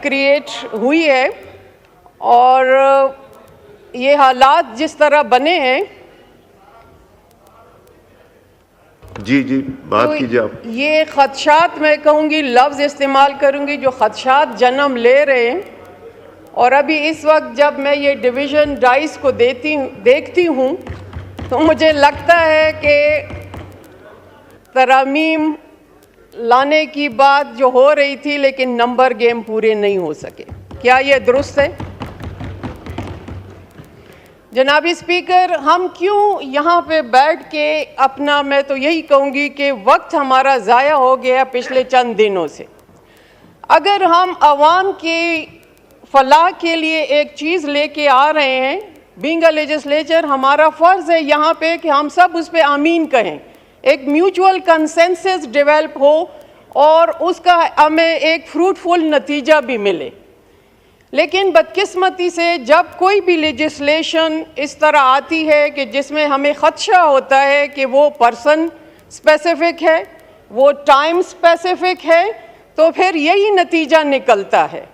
Create हुई है और ये हालात जिस तरह बने हैं जी बात कीजिए आप। ये खदशात, मैं कहूँगी, लफ्ज़ इस्तेमाल करूँगी, जो खदशात जन्म ले रहे हैं। और अभी इस वक्त जब मैं ये डिवीज़न डाइस को देखती हूँ तो मुझे लगता है कि तरमीम लाने की बात जो हो रही थी, लेकिन नंबर गेम पूरे नहीं हो सके। क्या ये दुरुस्त है? जनाबी स्पीकर, हम क्यों यहाँ पे बैठ के अपना, मैं तो यही कहूँगी कि वक्त हमारा ज़ाया हो गया पिछले चंद दिनों से। अगर हम आवाम की फलाह के लिए एक चीज़ लेके आ रहे हैं, बीइंग अ लेजिस्लेचर, हमारा फ़र्ज़ है यहाँ पे कि हम सब उस पर आमीन कहें, एक म्यूचुअल कंसेंसस डेवलप हो और उसका हमें एक फ्रूटफुल नतीजा भी मिले। लेकिन बदकिस्मती से जब कोई भी लेजिस्लेशन इस तरह आती है कि जिसमें हमें ख़दशा होता है कि वो पर्सन स्पेसिफ़िक है, वो टाइम स्पेसिफ़िक है, तो फिर यही नतीजा निकलता है।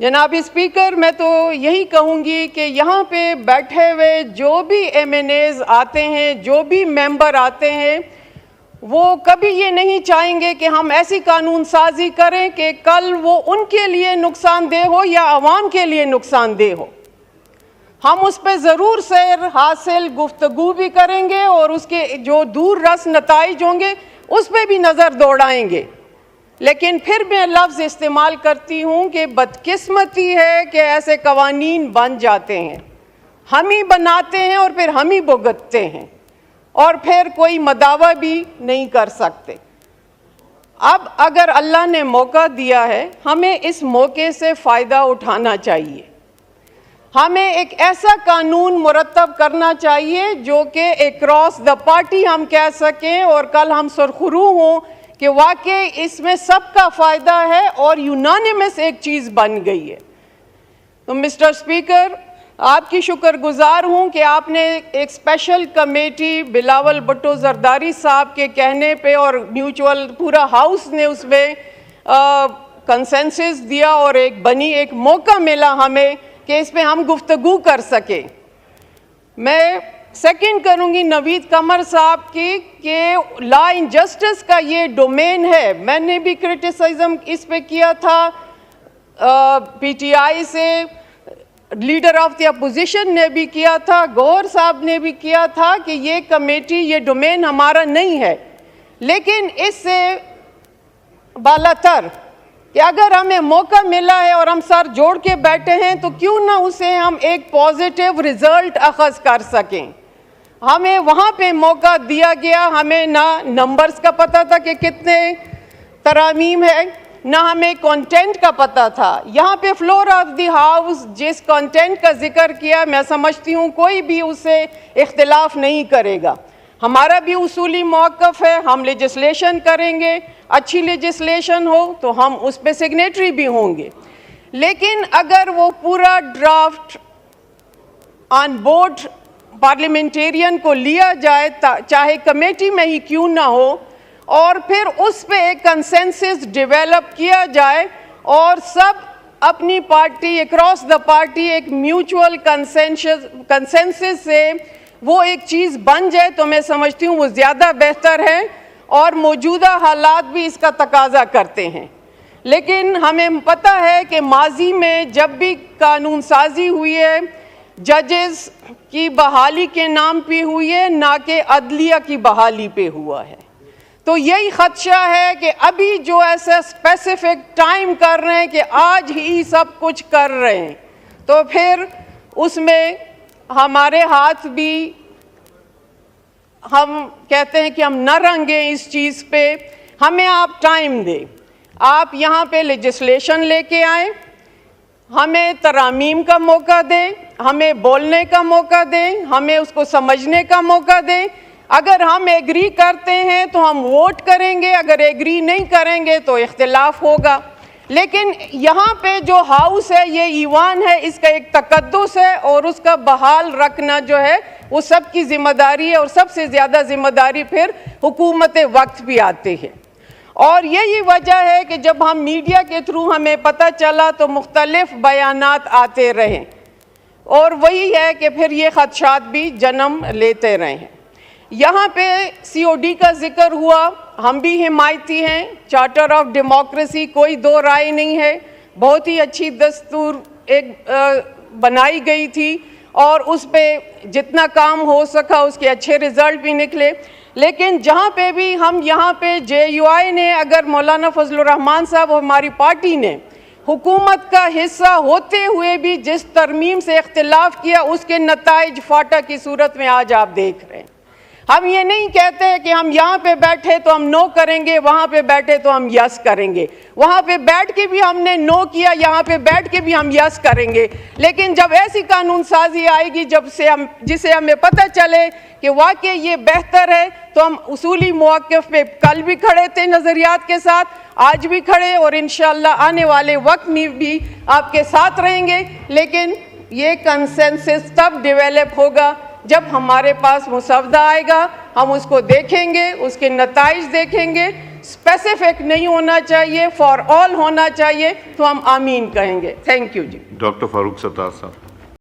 जनाब स्पीकर, मैं तो यही कहूँगी कि यहाँ पे बैठे हुए जो भी MNAs आते हैं, जो भी मेंबर आते हैं, वो कभी ये नहीं चाहेंगे कि हम ऐसी कानून साजी करें कि कल वो उनके लिए नुकसानदेह हो या आवाम के लिए नुकसानदेह हो। हम उस पर ज़रूर सैर हासिल गुफ्तगू भी करेंगे और उसके जो दूर रस नताइज होंगे उस पर भी नज़र दौड़ाएंगे। लेकिन फिर मैं लफ्ज़ इस्तेमाल करती हूँ कि बदकिस्मती है कि ऐसे कवानीन बन जाते हैं, हम ही बनाते हैं और फिर हम ही भुगतते हैं और फिर कोई मदावा भी नहीं कर सकते। अब अगर अल्लाह ने मौका दिया है, हमें इस मौके से फ़ायदा उठाना चाहिए। हमें एक ऐसा कानून मुरतब करना चाहिए जो कि अक्रॉस द पार्टी हम कह सकें और कल हम सुरखरू हों कि वाकई इसमें सबका फ़ायदा है और यूनानिमस एक चीज़ बन गई है। तो मिस्टर स्पीकर, आपकी शुक्रगुजार हूँ कि आपने एक स्पेशल कमेटी बिलावल भुट्टो जरदारी साहब के कहने पे और म्यूचुअल पूरा हाउस ने उसमें कंसेंसस दिया और एक मौका मिला हमें कि इस पे हम गुफ्तगू कर सके। मैं सेकंड करूँगी नवीद कमर साहब की कि लॉ एंड जस्टिस का ये डोमेन है। मैंने भी क्रिटिसिज्म इस पे किया था, PTI से लीडर ऑफ द अपोजिशन ने भी किया था, गौहर साहब ने भी किया था कि ये कमेटी, ये डोमेन हमारा नहीं है। लेकिन इससे बालातर कि अगर हमें मौका मिला है और हम सर जोड़ के बैठे हैं तो क्यों ना उसे हम एक पॉजिटिव रिजल्ट अखज़ कर सकें। हमें वहाँ पे मौका दिया गया, हमें ना नंबर्स का पता था कि कितने तरामीम है, ना हमें कंटेंट का पता था। यहाँ पे फ्लोर ऑफ द हाउस जिस कंटेंट का जिक्र किया, मैं समझती हूँ कोई भी उससे इख्तिलाफ नहीं करेगा। हमारा भी उसूली मौक़िफ़ है, हम लेजिस्लेशन करेंगे, अच्छी लेजिस्लेशन हो तो हम उस पर सिग्नेटरी भी होंगे। लेकिन अगर वो पूरा ड्राफ्ट ऑन बोर्ड पार्लियामेंटेरियन को लिया जाए, चाहे कमेटी में ही क्यों ना हो, और फिर उस पे एक कंसेंसस डेवलप किया जाए और सब अपनी पार्टी अक्रॉस द पार्टी एक म्यूचुअल कंसेंसस से वो एक चीज़ बन जाए, तो मैं समझती हूँ वो ज़्यादा बेहतर है और मौजूदा हालात भी इसका तकाजा करते हैं। लेकिन हमें पता है कि माजी में जब भी कानून साजी हुई है, जजेस की बहाली के नाम पे हुई है, ना कि अदलिया की बहाली पे हुआ है। तो यही खदशा है कि अभी जो ऐसा स्पेसिफिक टाइम कर रहे हैं कि आज ही सब कुछ कर रहे हैं, तो फिर उसमें हमारे हाथ भी, हम कहते हैं कि हम न रंगे इस चीज़ पे। हमें आप टाइम दें, आप यहाँ पे लेजिस्लेशन लेके आए, हमें तरामीम का मौका दें, हमें बोलने का मौका दें, हमें उसको समझने का मौका दें। अगर हम एग्री करते हैं तो हम वोट करेंगे, अगर एग्री नहीं करेंगे तो इख्तिलाफ होगा। लेकिन यहाँ पे जो हाउस है, ये ईवान है, इसका एक तकद्दुस है और उसका बहाल रखना जो है वो सबकी ज़िम्मेदारी है और सबसे ज़्यादा ज़िम्मेदारी फिर हुकूमत वक्त भी आती है। और यही वजह है कि जब हम मीडिया के थ्रू हमें पता चला तो मुख्तलिफ बयानात आते रहे और वही है कि फिर ये खदशात भी जन्म लेते रहे हैं। यहाँ पे COD का जिक्र हुआ, हम भी हिमायती हैं, चार्टर ऑफ डेमोक्रेसी, कोई दो राय नहीं है, बहुत ही अच्छी दस्तूर बनाई गई थी और उस पे जितना काम हो सका उसके अच्छे रिजल्ट भी निकले। लेकिन जहाँ पे भी हम यहाँ पे JUI ने अगर मौलाना फजलुर रहमान साहब और हमारी पार्टी ने हुकूमत का हिस्सा होते हुए भी जिस तरमीम से इख्तिलाफ किया उसके नताइज फाटा की सूरत में आज आप देख रहे हैं। हम ये नहीं कहते कि हम यहाँ पे बैठे तो हम नो करेंगे, वहाँ पे बैठे तो हम यस करेंगे, वहाँ पे बैठ के भी हमने नो किया, यहाँ पे बैठ के भी हम यस करेंगे। लेकिन जब ऐसी कानून साजी आएगी जिसे हमें पता चले कि वाकई ये बेहतर है, तो हम उसूली मौक़िफ़ पे कल भी खड़े थे नज़रियात के साथ, आज भी खड़े और इंशाअल्लाह आने वाले वक्त में भी आपके साथ रहेंगे। लेकिन ये कंसेंसस तब डेवलप होगा जब हमारे पास मुसवदा आएगा, हम उसको देखेंगे, उसके नताइज देखेंगे, स्पेसिफिक नहीं होना चाहिए, फॉर ऑल होना चाहिए, तो हम आमीन कहेंगे। Thank you ji. Doctor Farooq Sattar साहब।